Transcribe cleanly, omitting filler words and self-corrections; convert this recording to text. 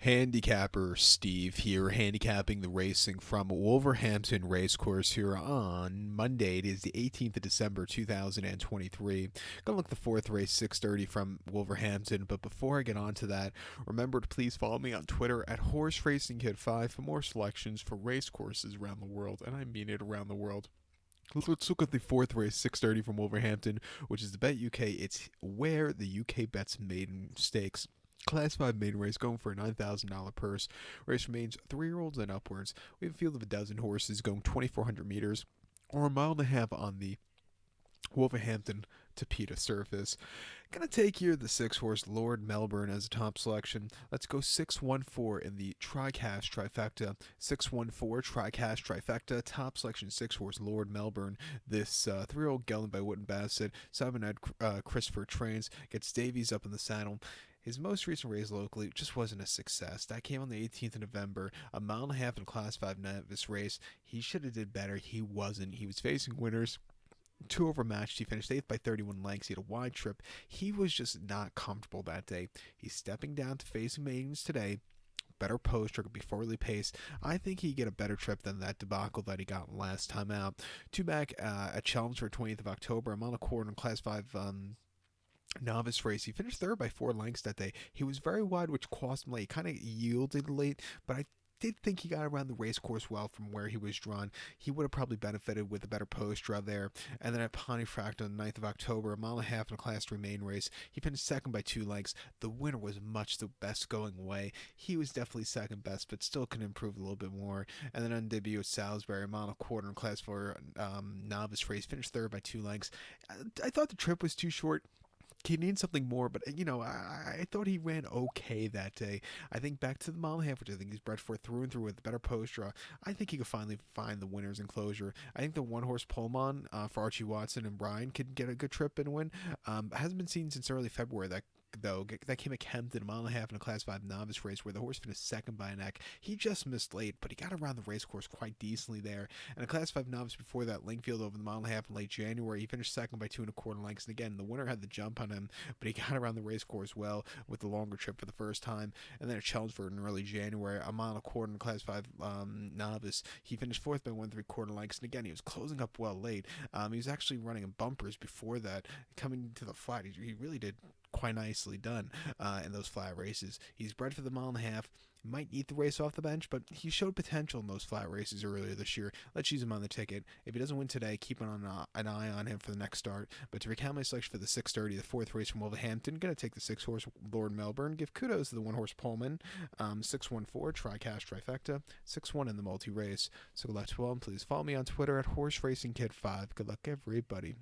Handicapper Steve here, handicapping the racing from Wolverhampton Racecourse here on Monday. It is the 18th of December 2023. Gonna look at the fourth race, 6:30 from Wolverhampton. But before I get on to that, remember to please follow me on Twitter at HorseRacingKid5 for more selections for racecourses around the world, and I mean it, around the world. Let's look at the fourth race, 6:30 from Wolverhampton, which is the Bet UK. It's where the UK bets maiden stakes. Class 5 maiden race going for a $9,000 purse. Race remains 3-year-olds and upwards. We have a field of a dozen horses going 2,400 meters or a mile and a half on the Wolverhampton to PETA surface. Gonna take here the 6-horse Lord Melbourne as a top selection. Let's go 614 in the TriCash trifecta. 614 TriCash trifecta. Top selection 6-horse Lord Melbourne. This 3-year-old gelded by Wootton Bassett. 7-head Christopher Trains gets Davies up in the saddle. His most recent race locally just wasn't a success. That came on the 18th of November, a mile and a half in Class 5 novice race. He should have did better. He wasn't. He was facing winners. Too overmatched. He finished 8th by 31 lengths. He had a wide trip. He was just not comfortable that day. He's stepping down to facing maidens today. Better poster, could be forwardly paced. I think he'd get a better trip than that debacle that he got last time out. Two back at Challenge for 20th of October. I'm on a quarter in Class 5 novice race. He finished third by 4 lengths that day. He was very wide, which cost him late. He kind of yielded late, but I did think he got around the race course well from where he was drawn. He would have probably benefited with a better post draw there. And then at Pontefract on the 9th of October, a mile and a half in a Class 3 main race, he finished second by 2 lengths. The winner was much the best going away. He was definitely second best, but still could improve a little bit more. And then on debut at Salisbury, a mile and a quarter in Class 4 novice race, finished third by 2 lengths. I thought the trip was too short. He needs something more, but I thought he ran okay that day. I think back to the mile and a half, which I think he's bred for through and through with a better post draw. I think he could finally find the winners in closure. I think the 1-horse Pullman for Archie Watson and Brian could get a good trip and win. Hasn't been seen since early February. That came at Kempton, a mile and a half in a Class 5 novice race where the horse finished second by a neck. He just missed late, but he got around the race course quite decently there. And a Class 5 novice before that, Lingfield over the mile and a half in late January, he finished second by 2 1/4 lengths. And again, the winner had the jump on him, but he got around the race course well with the longer trip for the first time. And then a Chelmsford in early January, a mile and a quarter in a Class 5 novice. He finished fourth by 1 3/4 lengths. And again, he was closing up well late. He was actually running in bumpers before that. Coming to the flat, he really did quite nicely done in those flat races. He's bred for the mile and a half. Might eat the race off the bench, but he showed potential in those flat races earlier this year. Let's use him on the ticket. If he doesn't win today, keep an eye on him for the next start. But to recount my selection for the 6:30, the fourth race from Wolverhampton, going to take the 6-horse Lord Melbourne. Give kudos to the 1-horse Pullman. 614 TriCash trifecta. 6-1 in the multi-race. So good luck to all. Please follow me on Twitter at HorseRacingKid5. Good luck, everybody.